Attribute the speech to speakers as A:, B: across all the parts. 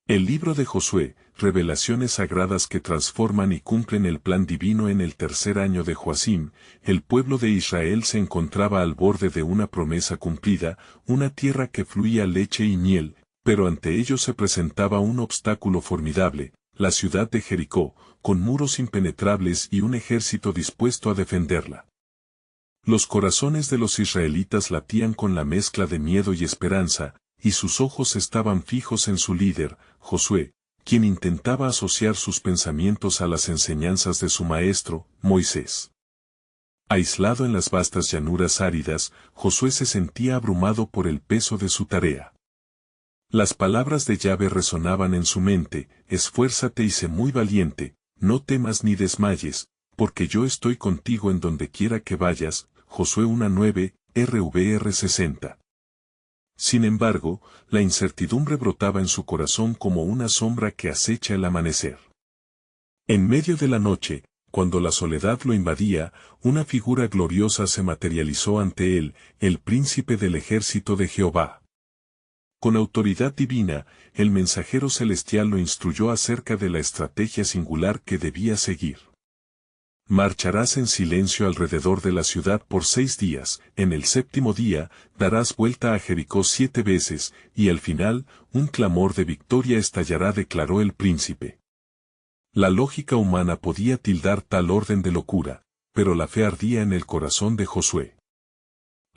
A: El libro de Josué, revelaciones sagradas que transforman y cumplen el plan divino. En el tercer año de Joacim, el pueblo de Israel se encontraba al borde de una promesa cumplida, una tierra que fluía leche y miel, pero ante ellos se presentaba un obstáculo formidable, la ciudad de Jericó, con muros impenetrables y un ejército dispuesto a defenderla. Los corazones de los israelitas latían con la mezcla de miedo y esperanza, y sus ojos estaban fijos en su líder, Josué, quien intentaba asociar sus pensamientos a las enseñanzas de su maestro, Moisés. Aislado en las vastas llanuras áridas, Josué se sentía abrumado por el peso de su tarea. Las palabras de Yahvé resonaban en su mente: esfuérzate y sé muy valiente, no temas ni desmayes, porque yo estoy contigo en donde quiera que vayas. Josué 1:9, RVR 60. Sin embargo, la incertidumbre brotaba en su corazón como una sombra que acecha el amanecer. En medio de la noche, cuando la soledad lo invadía, una figura gloriosa se materializó ante él, el príncipe del ejército de Jehová. Con autoridad divina, el mensajero celestial lo instruyó acerca de la estrategia singular que debía seguir. Marcharás en silencio alrededor de la ciudad por 6 días, en el séptimo día, darás vuelta a Jericó 7 veces, y al final, un clamor de victoria estallará, declaró el príncipe. La lógica humana podía tildar tal orden de locura, pero la fe ardía en el corazón de Josué.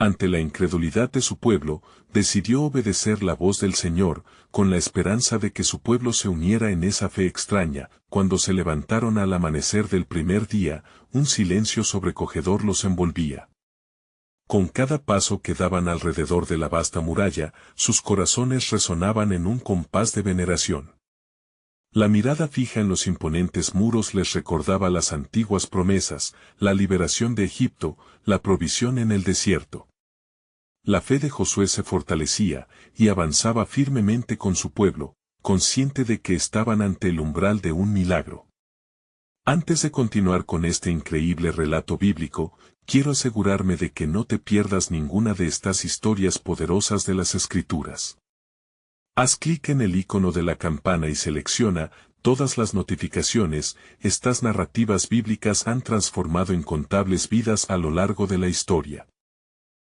A: Ante la incredulidad de su pueblo, decidió obedecer la voz del Señor, con la esperanza de que su pueblo se uniera en esa fe extraña. Cuando se levantaron al amanecer del primer día, un silencio sobrecogedor los envolvía. Con cada paso que daban alrededor de la vasta muralla, sus corazones resonaban en un compás de veneración. La mirada fija en los imponentes muros les recordaba las antiguas promesas, la liberación de Egipto, la provisión en el desierto. La fe de Josué se fortalecía, y avanzaba firmemente con su pueblo, consciente de que estaban ante el umbral de un milagro. Antes de continuar con este increíble relato bíblico, quiero asegurarme de que no te pierdas ninguna de estas historias poderosas de las Escrituras. Haz clic en el icono de la campana y selecciona todas las notificaciones. Estas narrativas bíblicas han transformado incontables vidas a lo largo de la historia.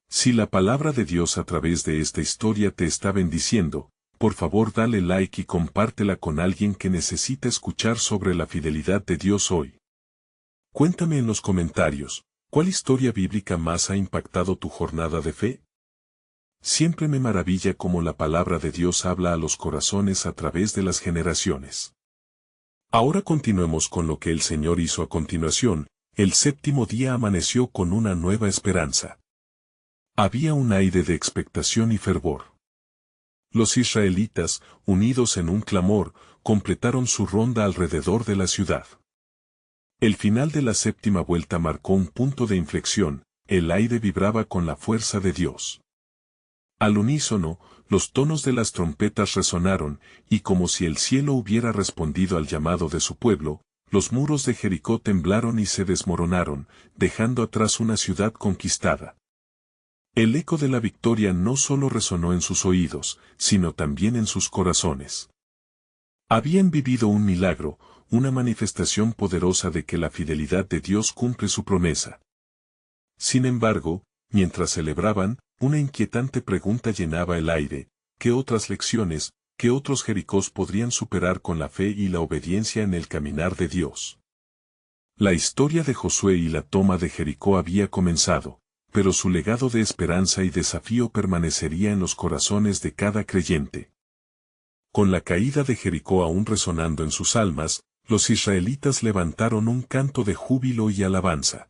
A: Si la palabra de Dios a través de esta historia te está bendiciendo, por favor dale like y compártela con alguien que necesita escuchar sobre la fidelidad de Dios hoy. Cuéntame en los comentarios, ¿cuál historia bíblica más ha impactado tu jornada de fe? Siempre me maravilla cómo la palabra de Dios habla a los corazones a través de las generaciones. Ahora continuemos con lo que el Señor hizo a continuación. El séptimo día amaneció con una nueva esperanza. Había un aire de expectación y fervor. Los israelitas, unidos en un clamor, completaron su ronda alrededor de la ciudad. El final de la séptima vuelta marcó un punto de inflexión. El aire vibraba con la fuerza de Dios. Al unísono, los tonos de las trompetas resonaron, y como si el cielo hubiera respondido al llamado de su pueblo, los muros de Jericó temblaron y se desmoronaron, dejando atrás una ciudad conquistada. El eco de la victoria no solo resonó en sus oídos, sino también en sus corazones. Habían vivido un milagro, una manifestación poderosa de que la fidelidad de Dios cumple su promesa. Sin embargo, mientras celebraban, una inquietante pregunta llenaba el aire: ¿qué otras lecciones, qué otros Jericós podrían superar con la fe y la obediencia en el caminar de Dios? La historia de Josué y la toma de Jericó había comenzado, pero su legado de esperanza y desafío permanecería en los corazones de cada creyente. Con la caída de Jericó aún resonando en sus almas, los israelitas levantaron un canto de júbilo y alabanza.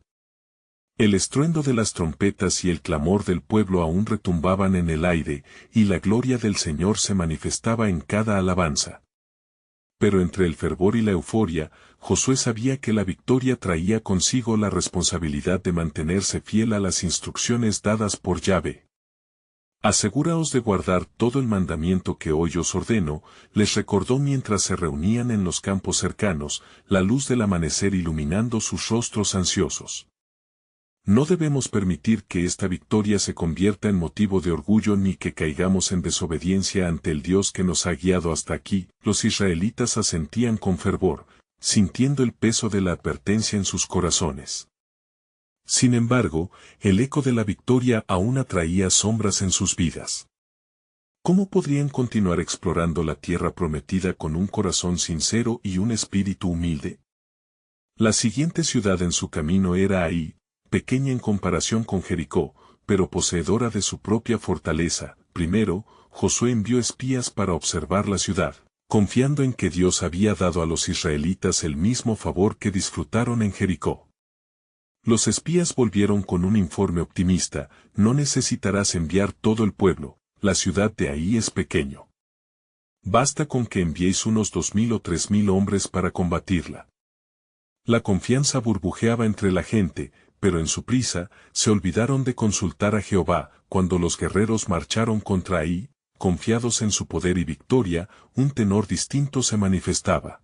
A: El estruendo de las trompetas y el clamor del pueblo aún retumbaban en el aire, y la gloria del Señor se manifestaba en cada alabanza. Pero entre el fervor y la euforia, Josué sabía que la victoria traía consigo la responsabilidad de mantenerse fiel a las instrucciones dadas por Yahvé. Asegúraos de guardar todo el mandamiento que hoy os ordeno, les recordó mientras se reunían en los campos cercanos, la luz del amanecer iluminando sus rostros ansiosos. No debemos permitir que esta victoria se convierta en motivo de orgullo ni que caigamos en desobediencia ante el Dios que nos ha guiado hasta aquí. Los israelitas asentían con fervor, sintiendo el peso de la advertencia en sus corazones. Sin embargo, el eco de la victoria aún atraía sombras en sus vidas. ¿Cómo podrían continuar explorando la tierra prometida con un corazón sincero y un espíritu humilde? La siguiente ciudad en su camino era Ai, pequeña en comparación con Jericó, pero poseedora de su propia fortaleza. Primero, Josué envió espías para observar la ciudad, confiando en que Dios había dado a los israelitas el mismo favor que disfrutaron en Jericó. Los espías volvieron con un informe optimista: no necesitarás enviar todo el pueblo, la ciudad de Ai es pequeño. Basta con que enviéis unos 2,000 o 3,000 hombres para combatirla. La confianza burbujeaba entre la gente, pero en su prisa, se olvidaron de consultar a Jehová. Cuando los guerreros marcharon contra Ai, confiados en su poder y victoria, un tenor distinto se manifestaba.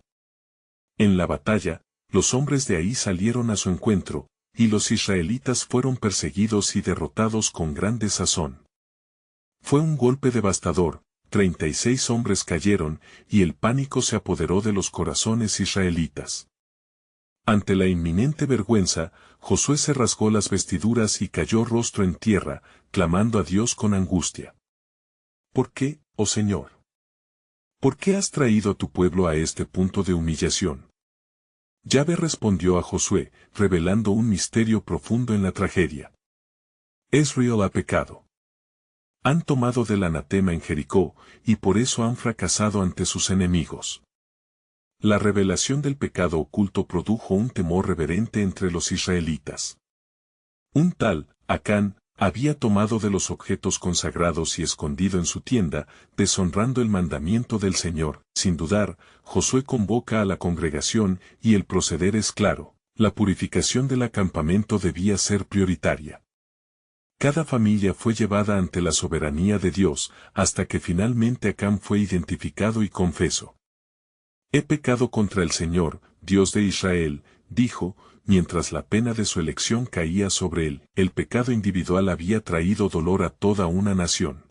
A: En la batalla, los hombres de Ai salieron a su encuentro, y los israelitas fueron perseguidos y derrotados con gran desazón. Fue un golpe devastador, 36 hombres cayeron, y el pánico se apoderó de los corazones israelitas. Ante la inminente vergüenza, Josué se rasgó las vestiduras y cayó rostro en tierra, clamando a Dios con angustia. ¿Por qué, oh Señor? ¿Por qué has traído a tu pueblo a este punto de humillación? Yahvé respondió a Josué, revelando un misterio profundo en la tragedia. Israel ha pecado. Han tomado del anatema en Jericó, y por eso han fracasado ante sus enemigos. La revelación del pecado oculto produjo un temor reverente entre los israelitas. Un tal, Acán, había tomado de los objetos consagrados y escondido en su tienda, deshonrando el mandamiento del Señor. Sin dudar, Josué convoca a la congregación, y el proceder es claro: la purificación del campamento debía ser prioritaria. Cada familia fue llevada ante la soberanía de Dios, hasta que finalmente Acán fue identificado y confesó. He pecado contra el Señor, Dios de Israel, dijo, mientras la pena de su elección caía sobre él. El pecado individual había traído dolor a toda una nación.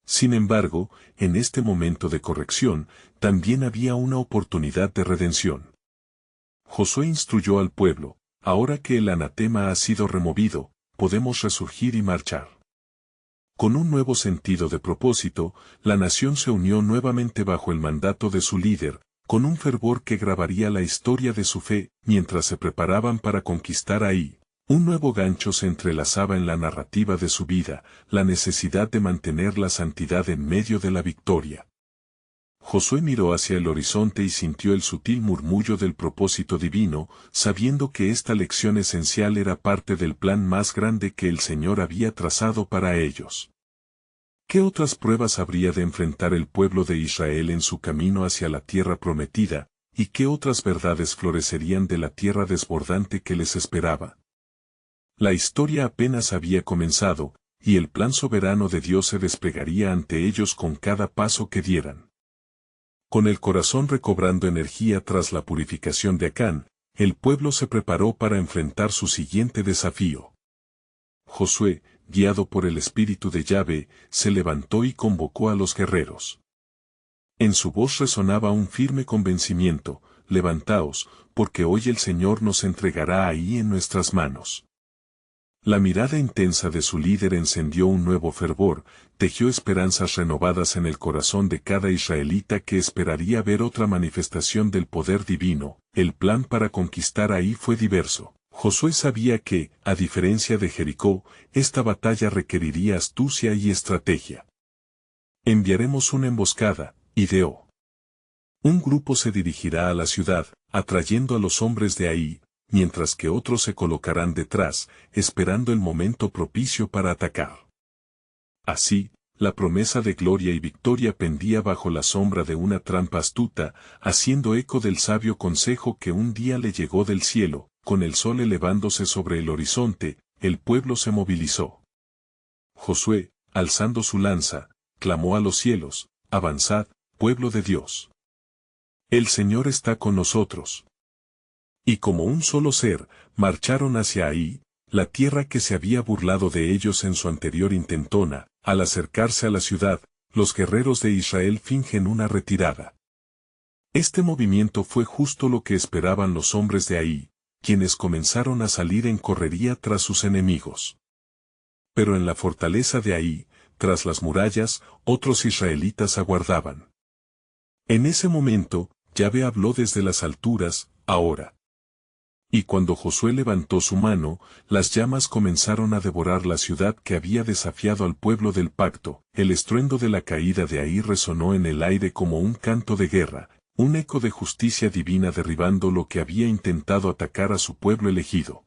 A: Sin embargo, en este momento de corrección, también había una oportunidad de redención. Josué instruyó al pueblo: ahora que el anatema ha sido removido, podemos resurgir y marchar. Con un nuevo sentido de propósito, la nación se unió nuevamente bajo el mandato de su líder, con un fervor que grabaría la historia de su fe. Mientras se preparaban para conquistar Ai, un nuevo gancho se entrelazaba en la narrativa de su vida: la necesidad de mantener la santidad en medio de la victoria. Josué miró hacia el horizonte y sintió el sutil murmullo del propósito divino, sabiendo que esta lección esencial era parte del plan más grande que el Señor había trazado para ellos. ¿Qué otras pruebas habría de enfrentar el pueblo de Israel en su camino hacia la tierra prometida, y qué otras verdades florecerían de la tierra desbordante que les esperaba? La historia apenas había comenzado, y el plan soberano de Dios se desplegaría ante ellos con cada paso que dieran. Con el corazón recobrando energía tras la purificación de Acán, el pueblo se preparó para enfrentar su siguiente desafío. Josué, guiado por el espíritu de Yahvé, se levantó y convocó a los guerreros. En su voz resonaba un firme convencimiento: levantaos, porque hoy el Señor nos entregará Ai en nuestras manos. La mirada intensa de su líder encendió un nuevo fervor, tejió esperanzas renovadas en el corazón de cada israelita que esperaría ver otra manifestación del poder divino. El plan para conquistar Ai fue diverso. Josué sabía que, a diferencia de Jericó, esta batalla requeriría astucia y estrategia. Enviaremos una emboscada, ideó. Un grupo se dirigirá a la ciudad, atrayendo a los hombres de Ai, mientras que otros se colocarán detrás, esperando el momento propicio para atacar. Así, la promesa de gloria y victoria pendía bajo la sombra de una trampa astuta, haciendo eco del sabio consejo que un día le llegó del cielo. Con el sol elevándose sobre el horizonte, el pueblo se movilizó. Josué, alzando su lanza, clamó a los cielos: avanzad, pueblo de Dios. El Señor está con nosotros. Y como un solo ser, marcharon hacia Ai, La tierra que se había burlado de ellos en su anterior intentona, al acercarse a la ciudad, los guerreros de Israel fingen una retirada. Este movimiento fue justo lo que esperaban los hombres de Ahí, quienes comenzaron a salir en correría tras sus enemigos. Pero en la fortaleza de Ahí, tras las murallas, otros israelitas aguardaban. En ese momento, Yahvé habló desde las alturas, ahora. Y cuando Josué levantó su mano, las llamas comenzaron a devorar la ciudad que había desafiado al pueblo del pacto. El estruendo de la caída de Ahí resonó en el aire como un canto de guerra, un eco de justicia divina derribando lo que había intentado atacar a su pueblo elegido.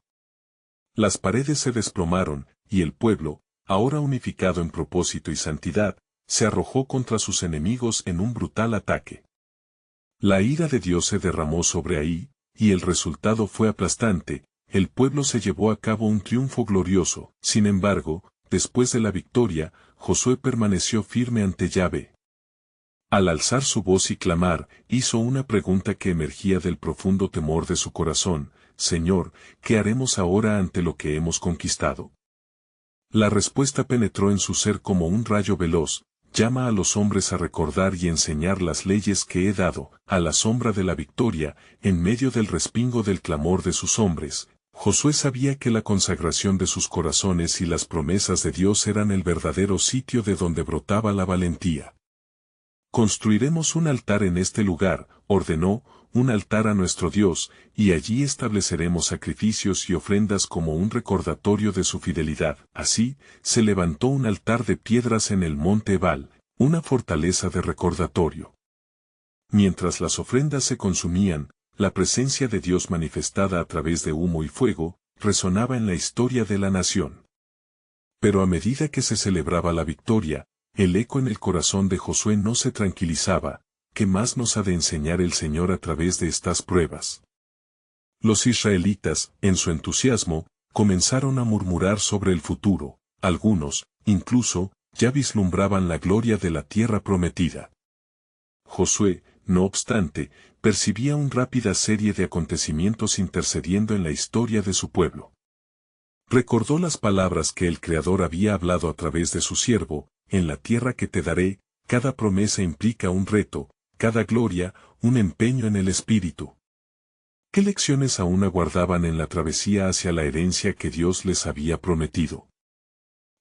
A: Las paredes se desplomaron, y el pueblo, ahora unificado en propósito y santidad, se arrojó contra sus enemigos en un brutal ataque. La ira de Dios se derramó sobre Ahí, y el resultado fue aplastante. El pueblo se llevó a cabo un triunfo glorioso. Sin embargo, después de la victoria, Josué permaneció firme ante Yahvé. Al alzar su voz y clamar, hizo una pregunta que emergía del profundo temor de su corazón: Señor, ¿qué haremos ahora ante lo que hemos conquistado? La respuesta penetró en su ser como un rayo veloz: llama a los hombres a recordar y enseñar las leyes que he dado. A la sombra de la victoria, en medio del respingo del clamor de sus hombres, Josué sabía que la consagración de sus corazones y las promesas de Dios eran el verdadero sitio de donde brotaba la valentía. Construiremos un altar en este lugar, ordenó, un altar a nuestro Dios, y allí estableceremos sacrificios y ofrendas como un recordatorio de su fidelidad. Así, se levantó un altar de piedras en el monte Ebal, una fortaleza de recordatorio. Mientras las ofrendas se consumían, la presencia de Dios manifestada a través de humo y fuego, resonaba en la historia de la nación. Pero a medida que se celebraba la victoria, el eco en el corazón de Josué no se tranquilizaba. ¿Qué más nos ha de enseñar el Señor a través de estas pruebas? Los israelitas, en su entusiasmo, comenzaron a murmurar sobre el futuro. Algunos, incluso, ya vislumbraban la gloria de la tierra prometida. Josué, no obstante, percibía una rápida serie de acontecimientos intercediendo en la historia de su pueblo. Recordó las palabras que el Creador había hablado a través de su siervo: en la tierra que te daré. Cada promesa implica un reto, cada gloria, un empeño en el espíritu. ¿Qué lecciones aún aguardaban en la travesía hacia la herencia que Dios les había prometido?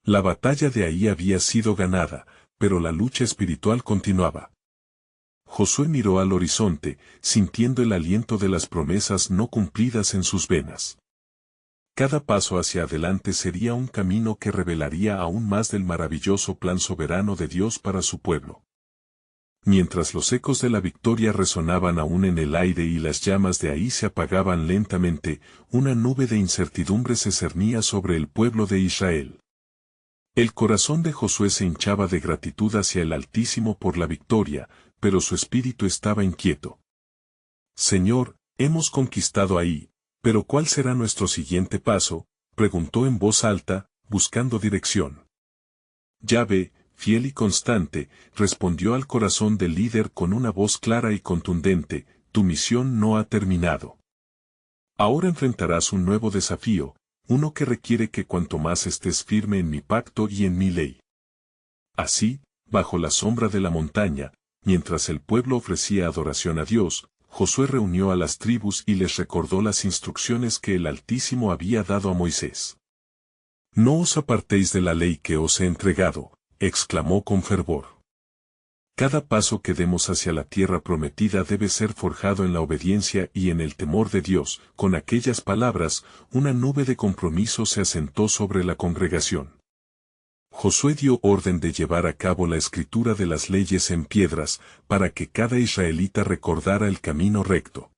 A: La batalla de Ahí había sido ganada, pero la lucha espiritual continuaba. Josué miró al horizonte, sintiendo el aliento de las promesas no cumplidas en sus venas. Cada paso hacia adelante sería un camino que revelaría aún más del maravilloso plan soberano de Dios para su pueblo. Mientras los ecos de la victoria resonaban aún en el aire y las llamas de Ahí se apagaban lentamente, una nube de incertidumbre se cernía sobre el pueblo de Israel. El corazón de Josué se hinchaba de gratitud hacia el Altísimo por la victoria, pero su espíritu estaba inquieto. Señor, hemos conquistado Ahí, pero ¿cuál será nuestro siguiente paso?, preguntó en voz alta, buscando dirección. Yahvé, fiel y constante, respondió al corazón del líder con una voz clara y contundente: tu misión no ha terminado. Ahora enfrentarás un nuevo desafío, uno que requiere que cuanto más estés firme en mi pacto y en mi ley. Así, bajo la sombra de la montaña, mientras el pueblo ofrecía adoración a Dios, Josué reunió a las tribus y les recordó las instrucciones que el Altísimo había dado a Moisés. No os apartéis de la ley que os he entregado, exclamó con fervor. Cada paso que demos hacia la tierra prometida debe ser forjado en la obediencia y en el temor de Dios. Con aquellas palabras, una nube de compromiso se asentó sobre la congregación. Josué dio orden de llevar a cabo la escritura de las leyes en piedras, para que cada israelita recordara el camino recto.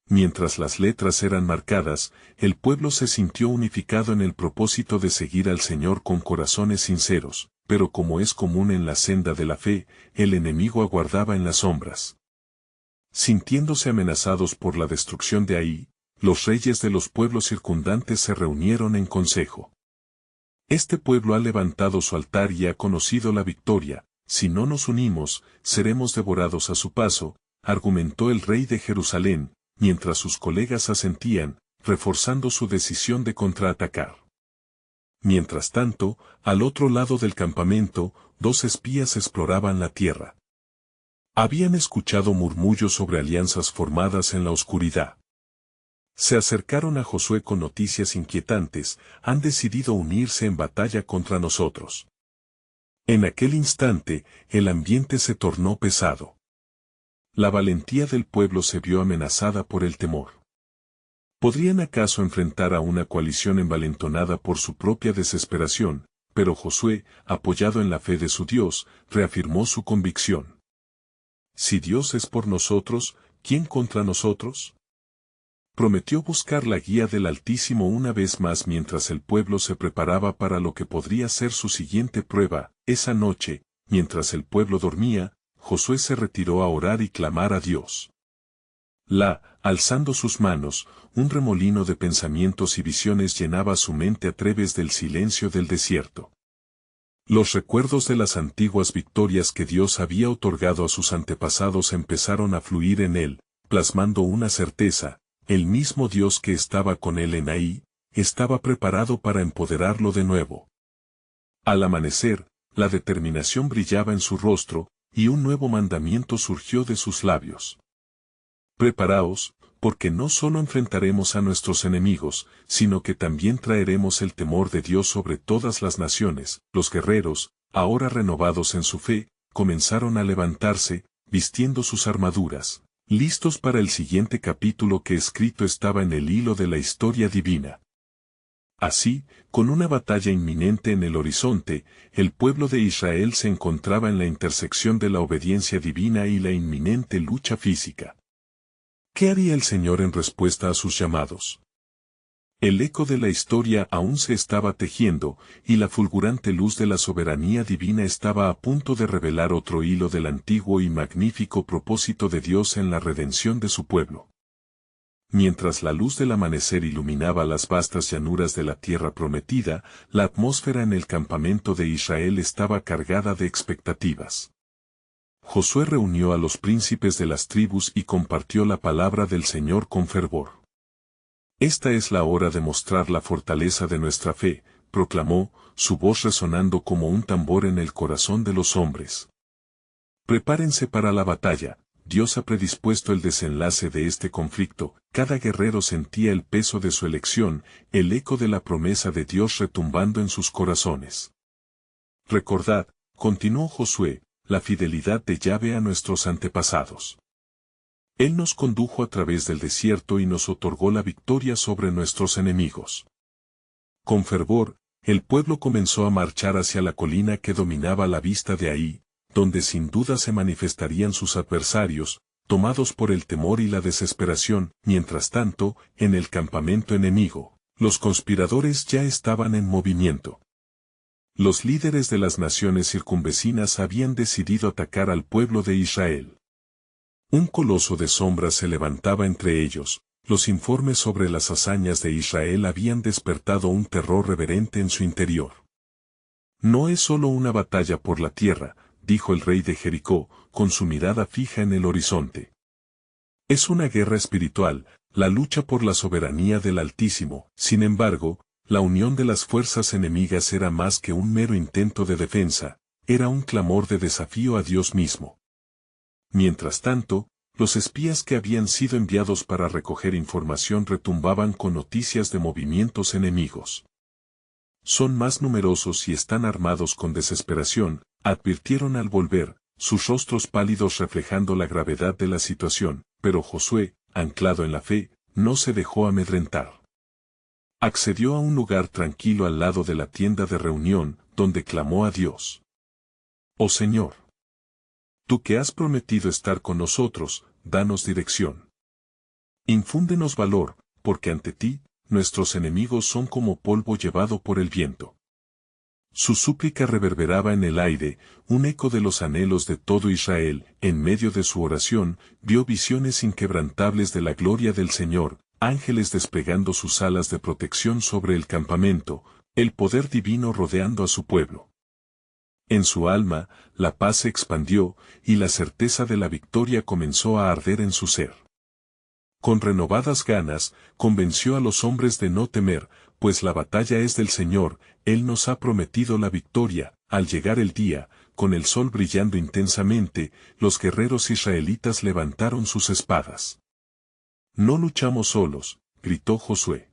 A: Mientras las letras eran marcadas, el pueblo se sintió unificado en el propósito de seguir al Señor con corazones sinceros, pero como es común en la senda de la fe, el enemigo aguardaba en las sombras. Sintiéndose amenazados por la destrucción de Ahí, los reyes de los pueblos circundantes se reunieron en consejo. Este pueblo ha levantado su altar y ha conocido la victoria. Si no nos unimos, seremos devorados a su paso, argumentó el rey de Jerusalén, mientras sus colegas asentían. reforzando su decisión de contraatacar. Mientras tanto, al otro lado del campamento, dos espías exploraban la tierra. Habían escuchado murmullos sobre alianzas formadas en la oscuridad. Se acercaron a Josué con noticias inquietantes: han decidido unirse en batalla contra nosotros. En aquel instante, el ambiente se tornó pesado. La valentía del pueblo se vio amenazada por el temor. ¿Podrían acaso enfrentar a una coalición envalentonada por su propia desesperación? Pero Josué, apoyado en la fe de su Dios, reafirmó su convicción. Si Dios es por nosotros, ¿quién contra nosotros? Prometió buscar la guía del Altísimo una vez más mientras el pueblo se preparaba para lo que podría ser su siguiente prueba. Esa noche, mientras el pueblo dormía, Josué se retiró a orar y clamar a Dios. Alzando sus manos, un remolino de pensamientos y visiones llenaba su mente a través del silencio del desierto. Los recuerdos de las antiguas victorias que Dios había otorgado a sus antepasados empezaron a fluir en él, plasmando una certeza: el mismo Dios que estaba con él en Ai, estaba preparado para empoderarlo de nuevo. Al amanecer, la determinación brillaba en su rostro, y un nuevo mandamiento surgió de sus labios. Preparaos, porque no solo enfrentaremos a nuestros enemigos, sino que también traeremos el temor de Dios sobre todas las naciones. Los guerreros, ahora renovados en su fe, comenzaron a levantarse, vistiendo sus armaduras, listos para el siguiente capítulo que escrito estaba en el hilo de la historia divina. Así, con una batalla inminente en el horizonte, el pueblo de Israel se encontraba en la intersección de la obediencia divina y la inminente lucha física. ¿Qué haría el Señor en respuesta a sus llamados? El eco de la historia aún se estaba tejiendo, y la fulgurante luz de la soberanía divina estaba a punto de revelar otro hilo del antiguo y magnífico propósito de Dios en la redención de su pueblo. Mientras la luz del amanecer iluminaba las vastas llanuras de la tierra prometida, la atmósfera en el campamento de Israel estaba cargada de expectativas. Josué reunió a los príncipes de las tribus y compartió la palabra del Señor con fervor. Esta es la hora de mostrar la fortaleza de nuestra fe, proclamó, su voz resonando como un tambor en el corazón de los hombres. Prepárense para la batalla. Dios ha predispuesto el desenlace de este conflicto. Cada guerrero sentía el peso de su elección, el eco de la promesa de Dios retumbando en sus corazones. Recordad, continuó Josué, la fidelidad de Yahvé a nuestros antepasados. Él nos condujo a través del desierto y nos otorgó la victoria sobre nuestros enemigos. Con fervor, el pueblo comenzó a marchar hacia la colina que dominaba la vista de Ai, donde sin duda se manifestarían sus adversarios, tomados por el temor y la desesperación. Mientras tanto, en el campamento enemigo, los conspiradores ya estaban en movimiento. Los líderes de las naciones circunvecinas habían decidido atacar al pueblo de Israel. Un coloso de sombras se levantaba entre ellos. Los informes sobre las hazañas de Israel habían despertado un terror reverente en su interior. No es solo una batalla por la tierra, dijo el rey de Jericó, con su mirada fija en el horizonte. Es una guerra espiritual, la lucha por la soberanía del Altísimo. Sin embargo, la unión de las fuerzas enemigas era más que un mero intento de defensa, era un clamor de desafío a Dios mismo. Mientras tanto, los espías que habían sido enviados para recoger información retumbaban con noticias de movimientos enemigos. Son más numerosos y están armados con desesperación, advirtieron al volver, sus rostros pálidos reflejando la gravedad de la situación, pero Josué, anclado en la fe, no se dejó amedrentar. Accedió a un lugar tranquilo al lado de la tienda de reunión, donde clamó a Dios. Oh Señor, tú que has prometido estar con nosotros, danos dirección. Infúndenos valor, porque ante ti, nuestros enemigos son como polvo llevado por el viento. Su súplica reverberaba en el aire, un eco de los anhelos de todo Israel. En medio de su oración, vio visiones inquebrantables de la gloria del Señor, ángeles desplegando sus alas de protección sobre el campamento, el poder divino rodeando a su pueblo. En su alma, la paz se expandió, y la certeza de la victoria comenzó a arder en su ser. Con renovadas ganas, convenció a los hombres de no temer, pues la batalla es del Señor, Él nos ha prometido la victoria. Al llegar el día, con el sol brillando intensamente, los guerreros israelitas levantaron sus espadas. No luchamos solos, gritó Josué.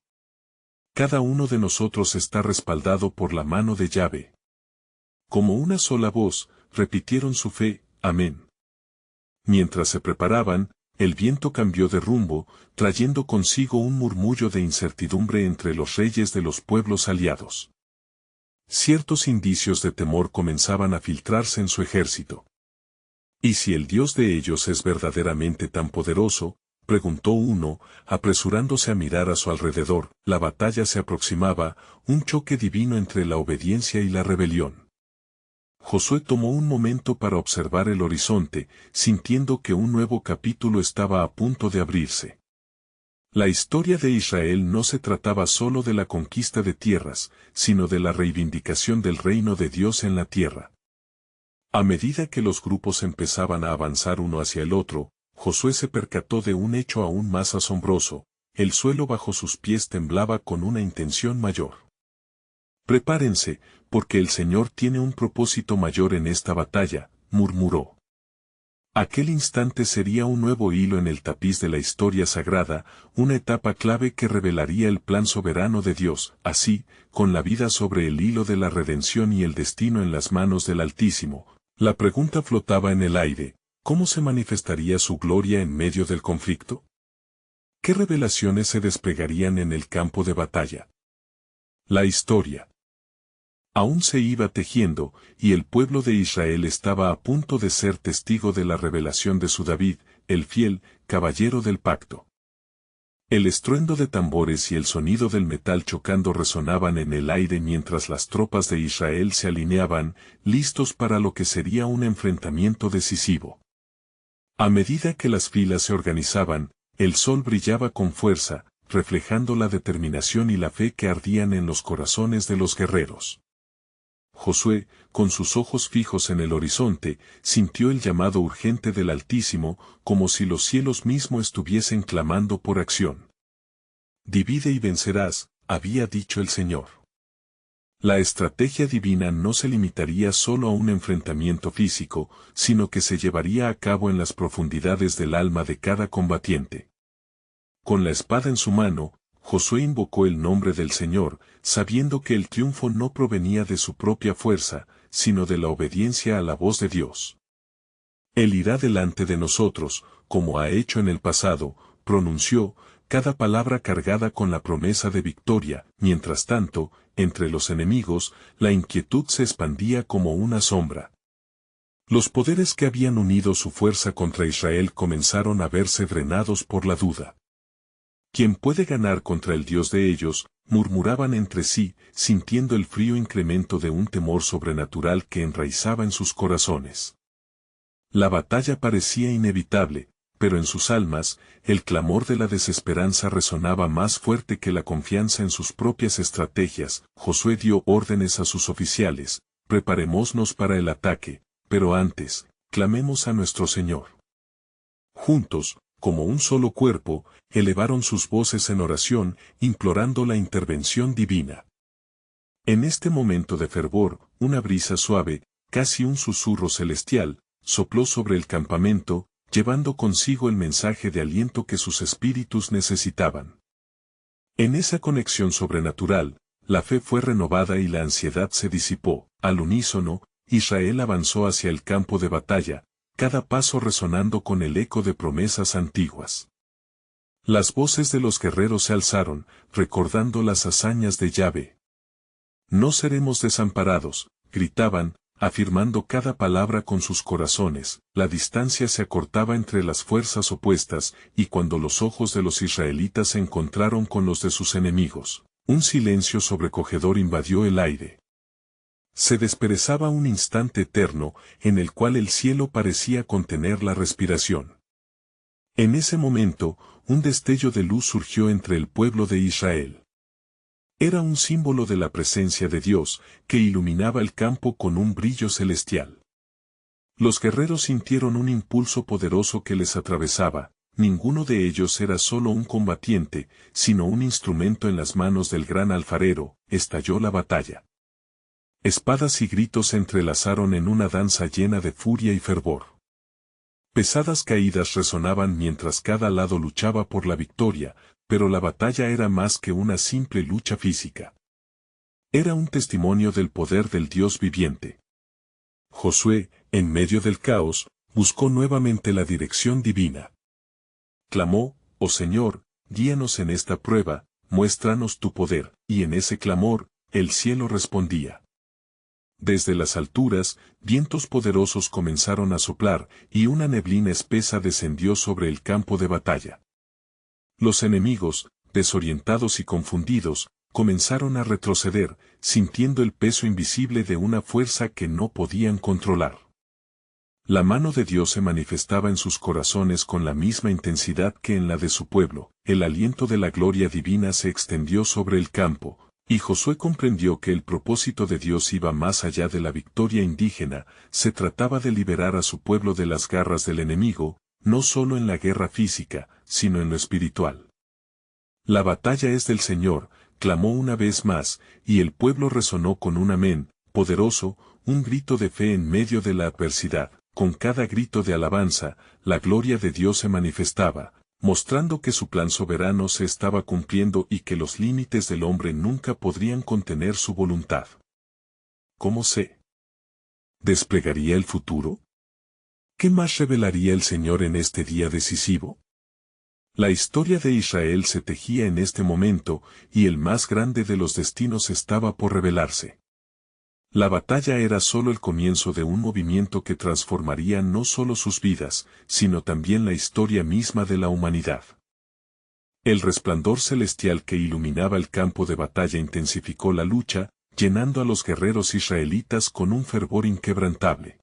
A: Cada uno de nosotros está respaldado por la mano de Yahvé. Como una sola voz, repitieron su fe, amén. Mientras se preparaban, el viento cambió de rumbo, trayendo consigo un murmullo de incertidumbre entre los reyes de los pueblos aliados. Ciertos indicios de temor comenzaban a filtrarse en su ejército. ¿Y si el Dios de ellos es verdaderamente tan poderoso?, preguntó uno, apresurándose a mirar a su alrededor. La batalla se aproximaba, un choque divino entre la obediencia y la rebelión. Josué tomó un momento para observar el horizonte, sintiendo que un nuevo capítulo estaba a punto de abrirse. La historia de Israel no se trataba solo de la conquista de tierras, sino de la reivindicación del reino de Dios en la tierra. A medida que los grupos empezaban a avanzar uno hacia el otro, Josué se percató de un hecho aún más asombroso: el suelo bajo sus pies temblaba con una intención mayor. «Prepárense, porque el Señor tiene un propósito mayor en esta batalla», murmuró. Aquel instante sería un nuevo hilo en el tapiz de la historia sagrada, una etapa clave que revelaría el plan soberano de Dios. Así, con la vida sobre el hilo de la redención y el destino en las manos del Altísimo, la pregunta flotaba en el aire: ¿cómo se manifestaría su gloria en medio del conflicto? ¿Qué revelaciones se desplegarían en el campo de batalla? La historia aún se iba tejiendo, y el pueblo de Israel estaba a punto de ser testigo de la revelación de su David, el fiel caballero del pacto. El estruendo de tambores y el sonido del metal chocando resonaban en el aire mientras las tropas de Israel se alineaban, listos para lo que sería un enfrentamiento decisivo. A medida que las filas se organizaban, el sol brillaba con fuerza, reflejando la determinación y la fe que ardían en los corazones de los guerreros. Josué, con sus ojos fijos en el horizonte, sintió el llamado urgente del Altísimo, como si los cielos mismos estuviesen clamando por acción. «Divide y vencerás», había dicho el Señor. La estrategia divina no se limitaría solo a un enfrentamiento físico, sino que se llevaría a cabo en las profundidades del alma de cada combatiente. Con la espada en su mano, Josué invocó el nombre del Señor, sabiendo que el triunfo no provenía de su propia fuerza, sino de la obediencia a la voz de Dios. Él irá delante de nosotros, como ha hecho en el pasado, pronunció, cada palabra cargada con la promesa de victoria. Mientras tanto, entre los enemigos, la inquietud se expandía como una sombra. Los poderes que habían unido su fuerza contra Israel comenzaron a verse drenados por la duda. «¿Quién puede ganar contra el Dios de ellos?», murmuraban entre sí, sintiendo el frío incremento de un temor sobrenatural que enraizaba en sus corazones. La batalla parecía inevitable, pero en sus almas, el clamor de la desesperanza resonaba más fuerte que la confianza en sus propias estrategias. Josué dio órdenes a sus oficiales: «Preparémonos para el ataque, pero antes, clamemos a nuestro Señor». Juntos, como un solo cuerpo, elevaron sus voces en oración, implorando la intervención divina. En este momento de fervor, una brisa suave, casi un susurro celestial, sopló sobre el campamento, llevando consigo el mensaje de aliento que sus espíritus necesitaban. En esa conexión sobrenatural, la fe fue renovada y la ansiedad se disipó. Al unísono, Israel avanzó hacia el campo de batalla, cada paso resonando con el eco de promesas antiguas. Las voces de los guerreros se alzaron, recordando las hazañas de Yahvé. «No seremos desamparados», gritaban, afirmando cada palabra con sus corazones. La distancia se acortaba entre las fuerzas opuestas, y cuando los ojos de los israelitas se encontraron con los de sus enemigos, un silencio sobrecogedor invadió el aire. Se desperezaba un instante eterno, en el cual el cielo parecía contener la respiración. En ese momento, un destello de luz surgió entre el pueblo de Israel. Era un símbolo de la presencia de Dios, que iluminaba el campo con un brillo celestial. Los guerreros sintieron un impulso poderoso que les atravesaba, ninguno de ellos era solo un combatiente, sino un instrumento en las manos del gran alfarero. Estalló la batalla. Espadas y gritos se entrelazaron en una danza llena de furia y fervor. Pesadas caídas resonaban mientras cada lado luchaba por la victoria, pero la batalla era más que una simple lucha física. Era un testimonio del poder del Dios viviente. Josué, en medio del caos, buscó nuevamente la dirección divina. Clamó: «Oh Señor, guíanos en esta prueba, muéstranos tu poder», y en ese clamor, el cielo respondía. Desde las alturas, vientos poderosos comenzaron a soplar, y una neblina espesa descendió sobre el campo de batalla. Los enemigos, desorientados y confundidos, comenzaron a retroceder, sintiendo el peso invisible de una fuerza que no podían controlar. La mano de Dios se manifestaba en sus corazones con la misma intensidad que en la de su pueblo. El aliento de la gloria divina se extendió sobre el campo, y Josué comprendió que el propósito de Dios iba más allá de la victoria indígena. Se trataba de liberar a su pueblo de las garras del enemigo, no solo en la guerra física, sino en lo espiritual. La batalla es del Señor, clamó una vez más, y el pueblo resonó con un amén poderoso, un grito de fe en medio de la adversidad. Con cada grito de alabanza, la gloria de Dios se manifestaba, mostrando que su plan soberano se estaba cumpliendo y que los límites del hombre nunca podrían contener su voluntad. ¿Cómo se desplegaría el futuro? ¿Qué más revelaría el Señor en este día decisivo? La historia de Israel se tejía en este momento, y el más grande de los destinos estaba por revelarse. La batalla era solo el comienzo de un movimiento que transformaría no solo sus vidas, sino también la historia misma de la humanidad. El resplandor celestial que iluminaba el campo de batalla intensificó la lucha, llenando a los guerreros israelitas con un fervor inquebrantable.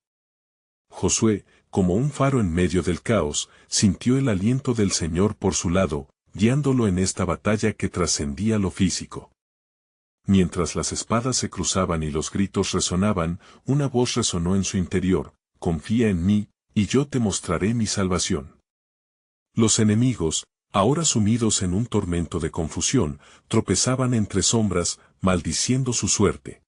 A: Josué, como un faro en medio del caos, sintió el aliento del Señor por su lado, guiándolo en esta batalla que trascendía lo físico. Mientras las espadas se cruzaban y los gritos resonaban, una voz resonó en su interior: «Confía en mí, y yo te mostraré mi salvación». Los enemigos, ahora sumidos en un tormento de confusión, tropezaban entre sombras, maldiciendo su suerte.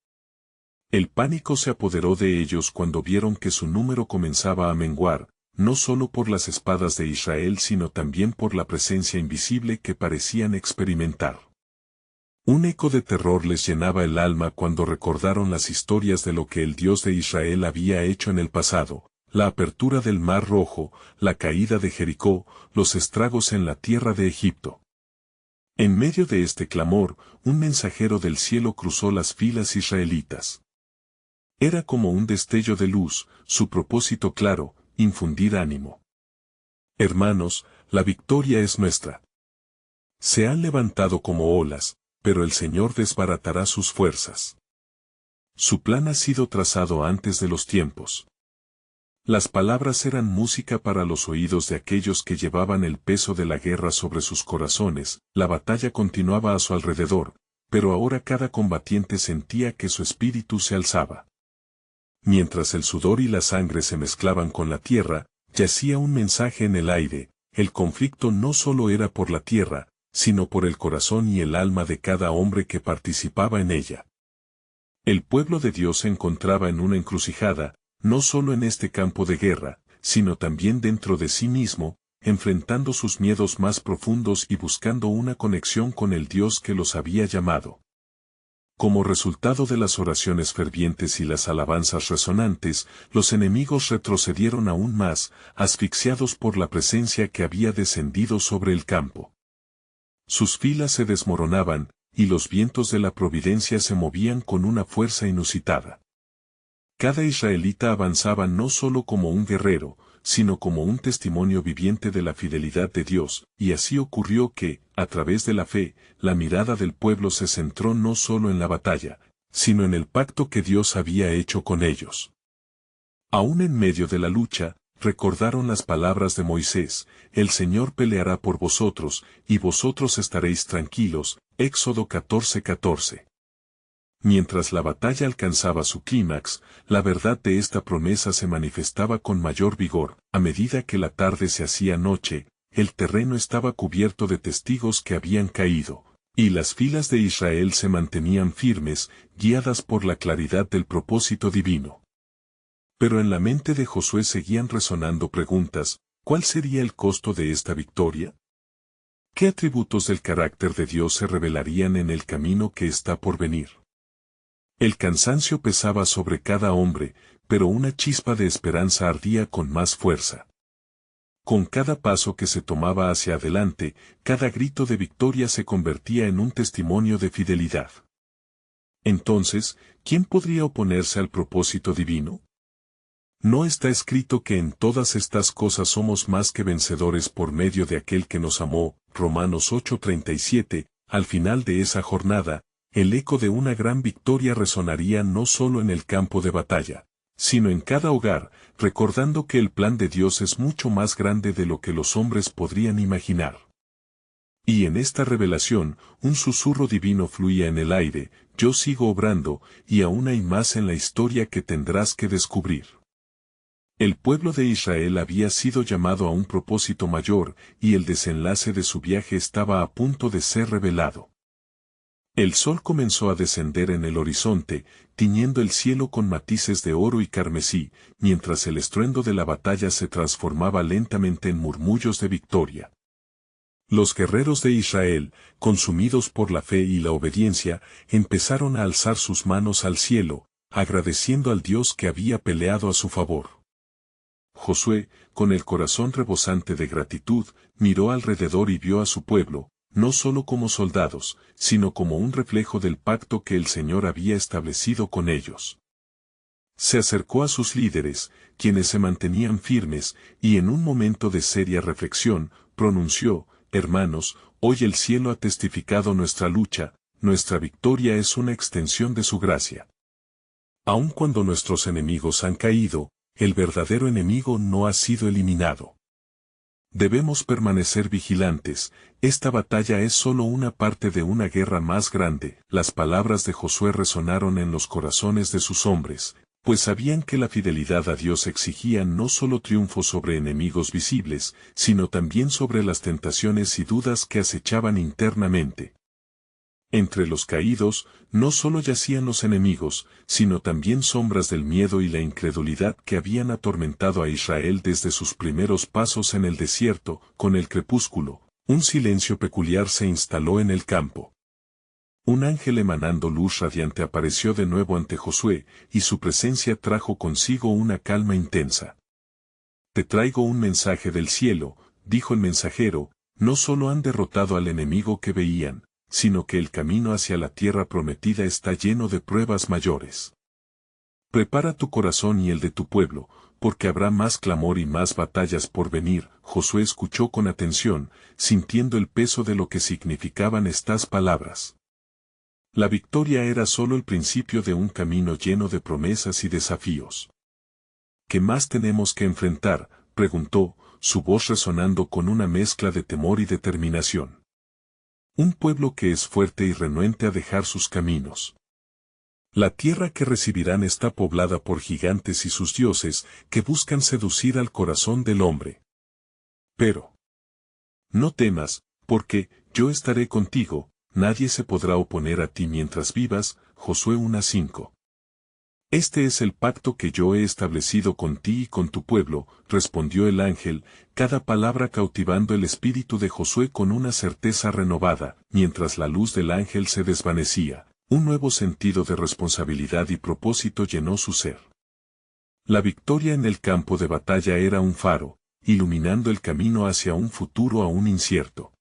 A: El pánico se apoderó de ellos cuando vieron que su número comenzaba a menguar, no solo por las espadas de Israel sino también por la presencia invisible que parecían experimentar. Un eco de terror les llenaba el alma cuando recordaron las historias de lo que el Dios de Israel había hecho en el pasado: la apertura del Mar Rojo, la caída de Jericó, los estragos en la tierra de Egipto. En medio de este clamor, un mensajero del cielo cruzó las filas israelitas. Era como un destello de luz, su propósito claro: infundir ánimo. «Hermanos, la victoria es nuestra. Se han levantado como olas, pero el Señor desbaratará sus fuerzas. Su plan ha sido trazado antes de los tiempos». Las palabras eran música para los oídos de aquellos que llevaban el peso de la guerra sobre sus corazones. La batalla continuaba a su alrededor, pero ahora cada combatiente sentía que su espíritu se alzaba. Mientras el sudor y la sangre se mezclaban con la tierra, yacía un mensaje en el aire: el conflicto no solo era por la tierra, sino por el corazón y el alma de cada hombre que participaba en ella. El pueblo de Dios se encontraba en una encrucijada, no solo en este campo de guerra, sino también dentro de sí mismo, enfrentando sus miedos más profundos y buscando una conexión con el Dios que los había llamado. Como resultado de las oraciones fervientes y las alabanzas resonantes, los enemigos retrocedieron aún más, asfixiados por la presencia que había descendido sobre el campo. Sus filas se desmoronaban, y los vientos de la providencia se movían con una fuerza inusitada. Cada israelita avanzaba no solo como un guerrero, sino como un testimonio viviente de la fidelidad de Dios, y así ocurrió que, a través de la fe, la mirada del pueblo se centró no solo en la batalla, sino en el pacto que Dios había hecho con ellos. Aún en medio de la lucha, recordaron las palabras de Moisés: «El Señor peleará por vosotros, y vosotros estaréis tranquilos», Éxodo 14:14. Mientras la batalla alcanzaba su clímax, la verdad de esta promesa se manifestaba con mayor vigor. A medida que la tarde se hacía noche, el terreno estaba cubierto de testigos que habían caído, y las filas de Israel se mantenían firmes, guiadas por la claridad del propósito divino. Pero en la mente de Josué seguían resonando preguntas: ¿cuál sería el costo de esta victoria? ¿Qué atributos del carácter de Dios se revelarían en el camino que está por venir? El cansancio pesaba sobre cada hombre, pero una chispa de esperanza ardía con más fuerza. Con cada paso que se tomaba hacia adelante, cada grito de victoria se convertía en un testimonio de fidelidad. Entonces, ¿quién podría oponerse al propósito divino? ¿No está escrito que en todas estas cosas somos más que vencedores por medio de aquel que nos amó? Romanos 8:37, al final de esa jornada, el eco de una gran victoria resonaría no solo en el campo de batalla, sino en cada hogar, recordando que el plan de Dios es mucho más grande de lo que los hombres podrían imaginar. Y en esta revelación, un susurro divino fluía en el aire: yo sigo obrando, y aún hay más en la historia que tendrás que descubrir. El pueblo de Israel había sido llamado a un propósito mayor, y el desenlace de su viaje estaba a punto de ser revelado. El sol comenzó a descender en el horizonte, tiñendo el cielo con matices de oro y carmesí, mientras el estruendo de la batalla se transformaba lentamente en murmullos de victoria. Los guerreros de Israel, consumidos por la fe y la obediencia, empezaron a alzar sus manos al cielo, agradeciendo al Dios que había peleado a su favor. Josué, con el corazón rebosante de gratitud, miró alrededor y vio a su pueblo, no solo como soldados, sino como un reflejo del pacto que el Señor había establecido con ellos. Se acercó a sus líderes, quienes se mantenían firmes, y en un momento de seria reflexión, pronunció: hermanos, hoy el cielo ha testificado nuestra lucha, nuestra victoria es una extensión de su gracia. Aun cuando nuestros enemigos han caído, el verdadero enemigo no ha sido eliminado. Debemos permanecer vigilantes, esta batalla es solo una parte de una guerra más grande. Las palabras de Josué resonaron en los corazones de sus hombres, pues sabían que la fidelidad a Dios exigía no solo triunfo sobre enemigos visibles, sino también sobre las tentaciones y dudas que acechaban internamente. Entre los caídos, no solo yacían los enemigos, sino también sombras del miedo y la incredulidad que habían atormentado a Israel desde sus primeros pasos en el desierto. Con el crepúsculo, un silencio peculiar se instaló en el campo. Un ángel emanando luz radiante apareció de nuevo ante Josué, y su presencia trajo consigo una calma intensa. Te traigo un mensaje del cielo, dijo el mensajero, no solo han derrotado al enemigo que veían, sino que el camino hacia la tierra prometida está lleno de pruebas mayores. Prepara tu corazón y el de tu pueblo, porque habrá más clamor y más batallas por venir. Josué escuchó con atención, sintiendo el peso de lo que significaban estas palabras. La victoria era solo el principio de un camino lleno de promesas y desafíos. ¿Qué más tenemos que enfrentar?, preguntó, su voz resonando con una mezcla de temor y determinación. Un pueblo que es fuerte y renuente a dejar sus caminos. La tierra que recibirán está poblada por gigantes y sus dioses, que buscan seducir al corazón del hombre. Pero no temas, porque yo estaré contigo, nadie se podrá oponer a ti mientras vivas. Josué 1:5. Este es el pacto que yo he establecido con ti y con tu pueblo, respondió el ángel, cada palabra cautivando el espíritu de Josué con una certeza renovada. Mientras la luz del ángel se desvanecía, un nuevo sentido de responsabilidad y propósito llenó su ser. La victoria en el campo de batalla era un faro, iluminando el camino hacia un futuro aún incierto.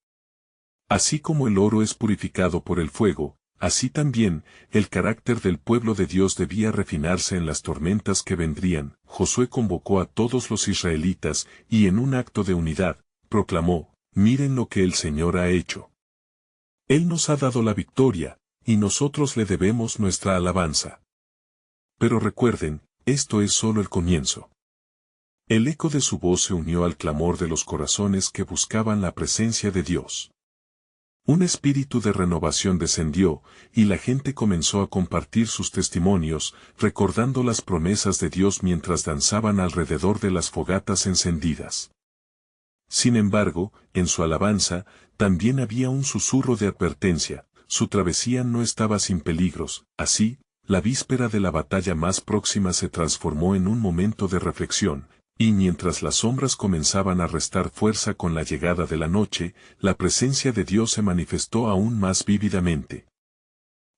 A: Así como el oro es purificado por el fuego, así también, el carácter del pueblo de Dios debía refinarse en las tormentas que vendrían. Josué convocó a todos los israelitas, y en un acto de unidad, proclamó: miren lo que el Señor ha hecho. Él nos ha dado la victoria, y nosotros le debemos nuestra alabanza. Pero recuerden, esto es solo el comienzo. El eco de su voz se unió al clamor de los corazones que buscaban la presencia de Dios. Un espíritu de renovación descendió, y la gente comenzó a compartir sus testimonios, recordando las promesas de Dios mientras danzaban alrededor de las fogatas encendidas. Sin embargo, en su alabanza, también había un susurro de advertencia, su travesía no estaba sin peligros, así, la víspera de la batalla más próxima se transformó en un momento de reflexión, y mientras las sombras comenzaban a restar fuerza con la llegada de la noche, la presencia de Dios se manifestó aún más vívidamente.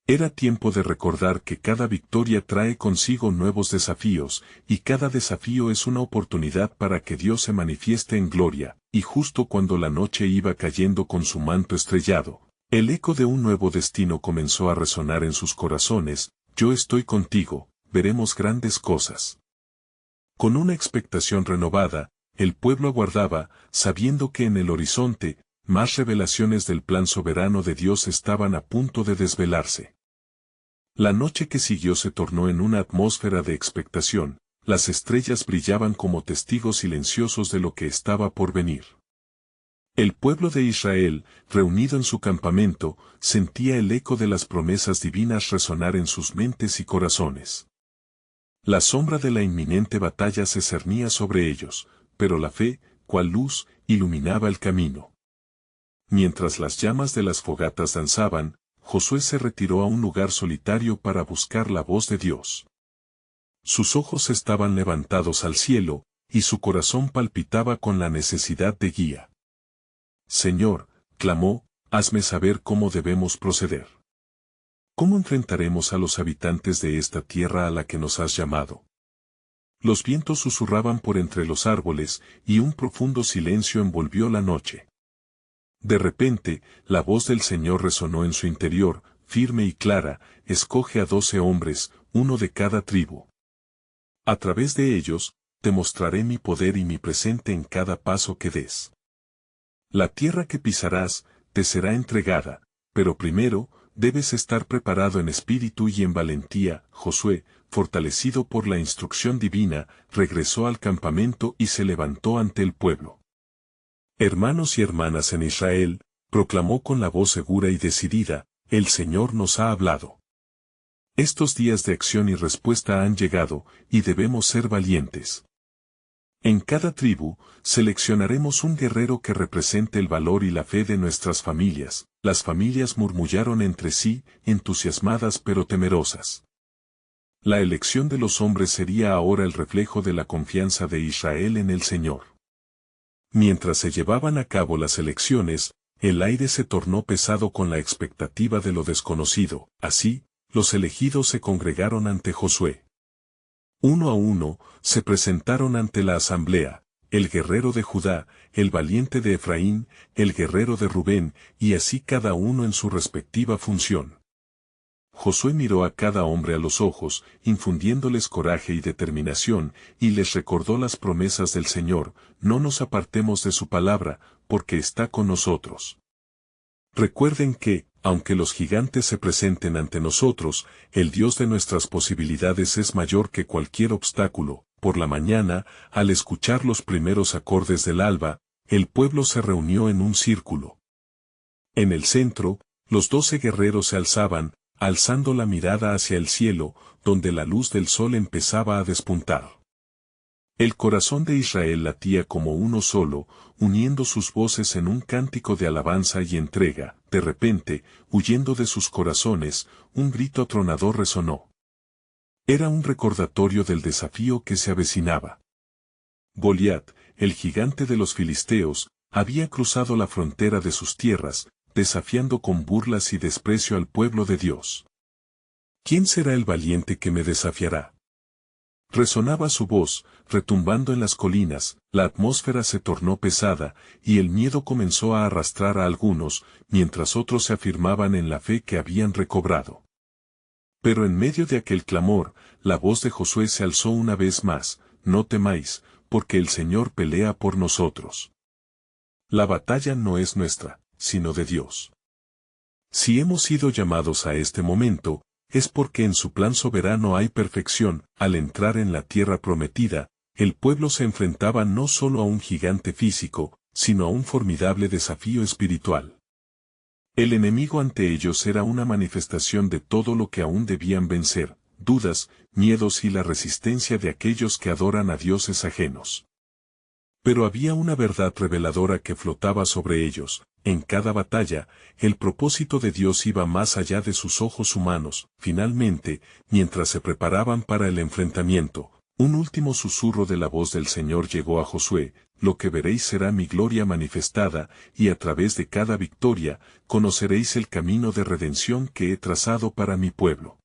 A: Era tiempo de recordar que cada victoria trae consigo nuevos desafíos, y cada desafío es una oportunidad para que Dios se manifieste en gloria, y justo cuando la noche iba cayendo con su manto estrellado, el eco de un nuevo destino comenzó a resonar en sus corazones: yo estoy contigo, veremos grandes cosas. Con una expectación renovada, el pueblo aguardaba, sabiendo que en el horizonte, más revelaciones del plan soberano de Dios estaban a punto de desvelarse. La noche que siguió se tornó en una atmósfera de expectación, las estrellas brillaban como testigos silenciosos de lo que estaba por venir. El pueblo de Israel, reunido en su campamento, sentía el eco de las promesas divinas resonar en sus mentes y corazones. La sombra de la inminente batalla se cernía sobre ellos, pero la fe, cual luz, iluminaba el camino. Mientras las llamas de las fogatas danzaban, Josué se retiró a un lugar solitario para buscar la voz de Dios. Sus ojos estaban levantados al cielo, y su corazón palpitaba con la necesidad de guía. Señor, clamó, hazme saber cómo debemos proceder. ¿Cómo enfrentaremos a los habitantes de esta tierra a la que nos has llamado? Los vientos susurraban por entre los árboles, y un profundo silencio envolvió la noche. De repente, la voz del Señor resonó en su interior, firme y clara: escoge a 12 hombres, uno de cada tribu. A través de ellos, te mostraré mi poder y mi presente en cada paso que des. La tierra que pisarás, te será entregada, pero primero, debes estar preparado en espíritu y en valentía. Josué, fortalecido por la instrucción divina, regresó al campamento y se levantó ante el pueblo. Hermanos y hermanas en Israel, proclamó con la voz segura y decidida: el Señor nos ha hablado. Estos días de acción y respuesta han llegado, y debemos ser valientes. En cada tribu, seleccionaremos un guerrero que represente el valor y la fe de nuestras familias. Las familias murmuraron entre sí, entusiasmadas pero temerosas. La elección de los hombres sería ahora el reflejo de la confianza de Israel en el Señor. Mientras se llevaban a cabo las elecciones, el aire se tornó pesado con la expectativa de lo desconocido. Así, los elegidos se congregaron ante Josué. Uno a uno, se presentaron ante la asamblea: el guerrero de Judá, el valiente de Efraín, el guerrero de Rubén, y así cada uno en su respectiva función. Josué miró a cada hombre a los ojos, infundiéndoles coraje y determinación, y les recordó las promesas del Señor: no nos apartemos de su palabra, porque está con nosotros. Recuerden que, aunque los gigantes se presenten ante nosotros, el Dios de nuestras posibilidades es mayor que cualquier obstáculo. Por la mañana, al escuchar los primeros acordes del alba, el pueblo se reunió en un círculo. En el centro, los 12 guerreros se alzaban, alzando la mirada hacia el cielo, donde la luz del sol empezaba a despuntar. El corazón de Israel latía como uno solo, uniendo sus voces en un cántico de alabanza y entrega. De repente, huyendo de sus corazones, un grito atronador resonó. Era un recordatorio del desafío que se avecinaba. Goliat, el gigante de los filisteos, había cruzado la frontera de sus tierras, desafiando con burlas y desprecio al pueblo de Dios. ¿Quién será el valiente que me desafiará? Resonaba su voz, retumbando en las colinas. La atmósfera se tornó pesada, y el miedo comenzó a arrastrar a algunos, mientras otros se afirmaban en la fe que habían recobrado. Pero en medio de aquel clamor, la voz de Josué se alzó una vez más: no temáis, porque el Señor pelea por nosotros. La batalla no es nuestra, sino de Dios. Si hemos sido llamados a este momento, es porque en su plan soberano hay perfección. Al entrar en la tierra prometida, el pueblo se enfrentaba no solo a un gigante físico, sino a un formidable desafío espiritual. El enemigo ante ellos era una manifestación de todo lo que aún debían vencer: dudas, miedos y la resistencia de aquellos que adoran a dioses ajenos. Pero había una verdad reveladora que flotaba sobre ellos. En cada batalla, el propósito de Dios iba más allá de sus ojos humanos. Finalmente, mientras se preparaban para el enfrentamiento, un último susurro de la voz del Señor llegó a Josué: lo que veréis será mi gloria manifestada, y a través de cada victoria, conoceréis el camino de redención que he trazado para mi pueblo.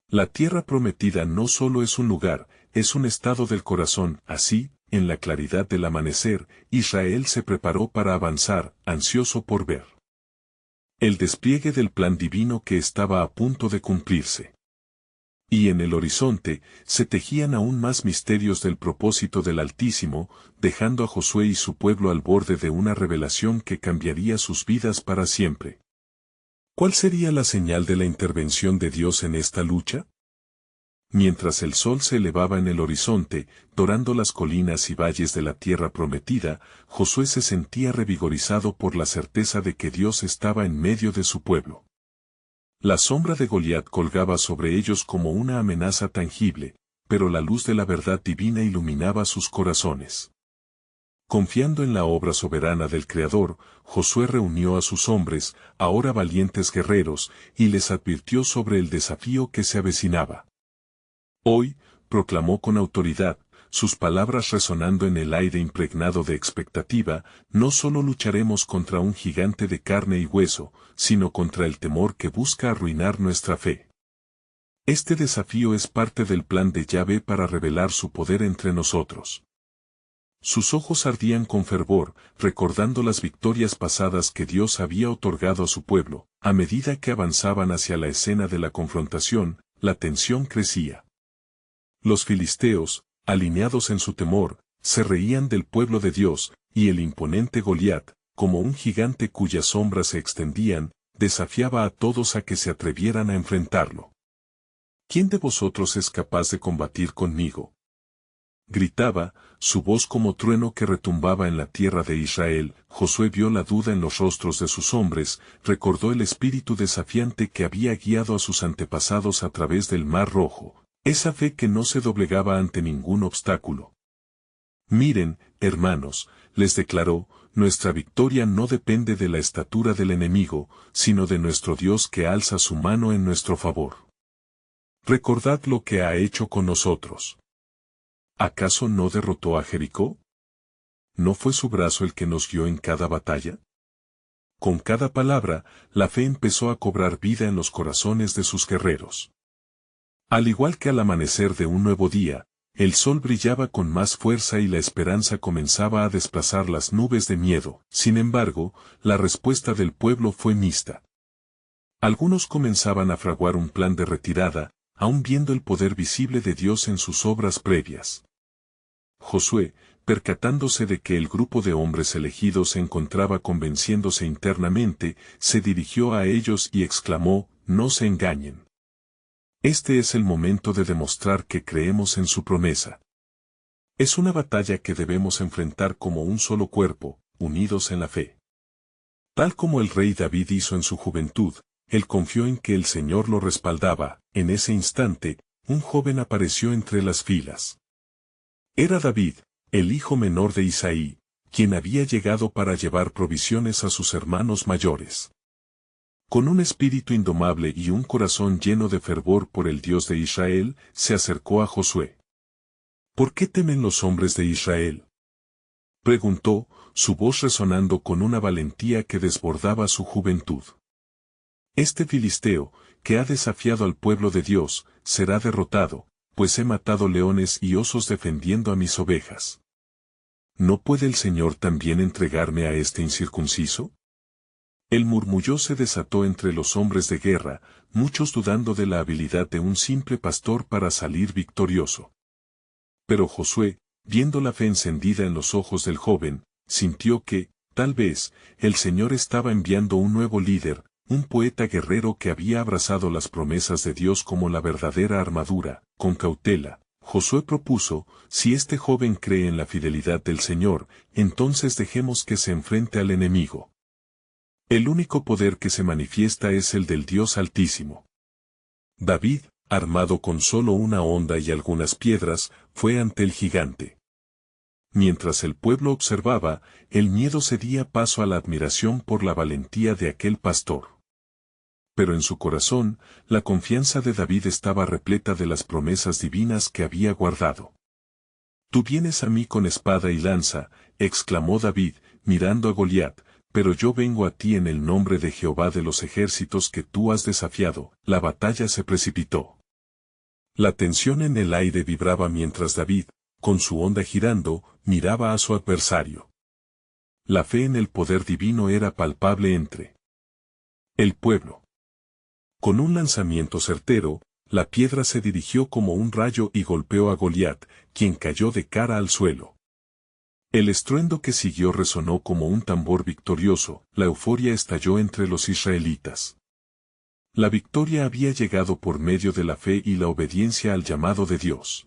A: La tierra prometida no solo es un lugar, es un estado del corazón. Así, en la claridad del amanecer, Israel se preparó para avanzar, ansioso por ver el despliegue del plan divino que estaba a punto de cumplirse. Y en el horizonte, se tejían aún más misterios del propósito del Altísimo, dejando a Josué y su pueblo al borde de una revelación que cambiaría sus vidas para siempre. ¿Cuál sería la señal de la intervención de Dios en esta lucha? Mientras el sol se elevaba en el horizonte, dorando las colinas y valles de la tierra prometida, Josué se sentía revigorizado por la certeza de que Dios estaba en medio de su pueblo. La sombra de Goliat colgaba sobre ellos como una amenaza tangible, pero la luz de la verdad divina iluminaba sus corazones. Confiando en la obra soberana del Creador, Josué reunió a sus hombres, ahora valientes guerreros, y les advirtió sobre el desafío que se avecinaba. Hoy, proclamó con autoridad, sus palabras resonando en el aire impregnado de expectativa: no solo lucharemos contra un gigante de carne y hueso, sino contra el temor que busca arruinar nuestra fe. Este desafío es parte del plan de Yahvé para revelar su poder entre nosotros. Sus ojos ardían con fervor, recordando las victorias pasadas que Dios había otorgado a su pueblo. A medida que avanzaban hacia la escena de la confrontación, la tensión crecía. Los filisteos, alineados en su temor, se reían del pueblo de Dios, y el imponente Goliat, como un gigante cuyas sombras se extendían, desafiaba a todos a que se atrevieran a enfrentarlo. ¿Quién de vosotros es capaz de combatir conmigo?, gritaba, su voz como trueno que retumbaba en la tierra de Israel. Josué vio la duda en los rostros de sus hombres, recordó el espíritu desafiante que había guiado a sus antepasados a través del Mar Rojo, esa fe que no se doblegaba ante ningún obstáculo. Miren, hermanos, les declaró, nuestra victoria no depende de la estatura del enemigo, sino de nuestro Dios que alza su mano en nuestro favor. Recordad lo que ha hecho con nosotros. ¿Acaso no derrotó a Jericó? ¿No fue su brazo el que nos guió en cada batalla? Con cada palabra, la fe empezó a cobrar vida en los corazones de sus guerreros. Al igual que al amanecer de un nuevo día, el sol brillaba con más fuerza y la esperanza comenzaba a desplazar las nubes de miedo. Sin embargo, la respuesta del pueblo fue mixta. Algunos comenzaban a fraguar un plan de retirada, aún viendo el poder visible de Dios en sus obras previas. Josué, percatándose de que el grupo de hombres elegidos se encontraba convenciéndose internamente, se dirigió a ellos y exclamó: no se engañen. Este es el momento de demostrar que creemos en su promesa. Es una batalla que debemos enfrentar como un solo cuerpo, unidos en la fe. Tal como el rey David hizo en su juventud, él confió en que el Señor lo respaldaba. En ese instante, un joven apareció entre las filas. Era David, el hijo menor de Isaí, quien había llegado para llevar provisiones a sus hermanos mayores. Con un espíritu indomable y un corazón lleno de fervor por el Dios de Israel, se acercó a Josué. ¿Por qué temen los hombres de Israel?, preguntó, su voz resonando con una valentía que desbordaba su juventud. Este filisteo, que ha desafiado al pueblo de Dios, será derrotado, pues he matado leones y osos defendiendo a mis ovejas. ¿No puede el Señor también entregarme a este incircunciso? El murmullo se desató entre los hombres de guerra, muchos dudando de la habilidad de un simple pastor para salir victorioso. Pero Josué, viendo la fe encendida en los ojos del joven, sintió que, tal vez, el Señor estaba enviando un nuevo líder, un poeta guerrero que había abrazado las promesas de Dios como la verdadera armadura. Con cautela, Josué propuso: si este joven cree en la fidelidad del Señor, entonces dejemos que se enfrente al enemigo. El único poder que se manifiesta es el del Dios Altísimo. David, armado con solo una honda y algunas piedras, fue ante el gigante. Mientras el pueblo observaba, el miedo cedía paso a la admiración por la valentía de aquel pastor. Pero en su corazón, la confianza de David estaba repleta de las promesas divinas que había guardado. «Tú vienes a mí con espada y lanza», exclamó David, mirando a Goliat, «pero yo vengo a ti en el nombre de Jehová de los ejércitos que tú has desafiado». La batalla se precipitó. La tensión en el aire vibraba mientras David, con su onda girando, miraba a su adversario. La fe en el poder divino era palpable entre el pueblo. Con un lanzamiento certero, la piedra se dirigió como un rayo y golpeó a Goliat, quien cayó de cara al suelo. El estruendo que siguió resonó como un tambor victorioso, la euforia estalló entre los israelitas. La victoria había llegado por medio de la fe y la obediencia al llamado de Dios.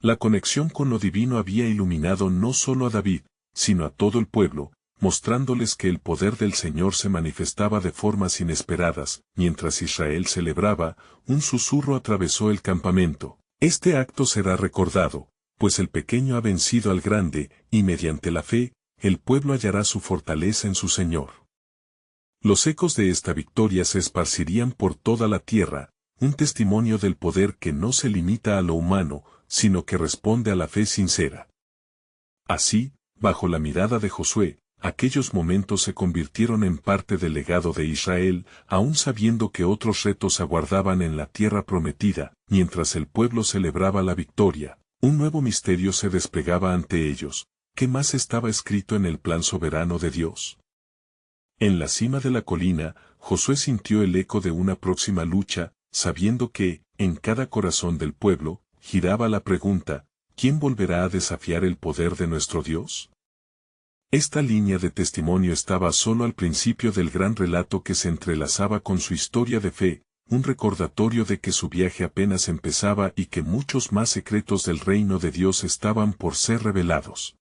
A: La conexión con lo divino había iluminado no solo a David, sino a todo el pueblo, mostrándoles que el poder del Señor se manifestaba de formas inesperadas. Mientras Israel celebraba, un susurro atravesó el campamento. Este acto será recordado, pues el pequeño ha vencido al grande, y mediante la fe, el pueblo hallará su fortaleza en su Señor. Los ecos de esta victoria se esparcirían por toda la tierra, un testimonio del poder que no se limita a lo humano, sino que responde a la fe sincera. Así, bajo la mirada de Josué, aquellos momentos se convirtieron en parte del legado de Israel, aun sabiendo que otros retos aguardaban en la tierra prometida. Mientras el pueblo celebraba la victoria, un nuevo misterio se desplegaba ante ellos. ¿Qué más estaba escrito en el plan soberano de Dios? En la cima de la colina, Josué sintió el eco de una próxima lucha, sabiendo que, en cada corazón del pueblo, giraba la pregunta: ¿quién volverá a desafiar el poder de nuestro Dios? Esta línea de testimonio estaba solo al principio del gran relato que se entrelazaba con su historia de fe, un recordatorio de que su viaje apenas empezaba y que muchos más secretos del reino de Dios estaban por ser revelados.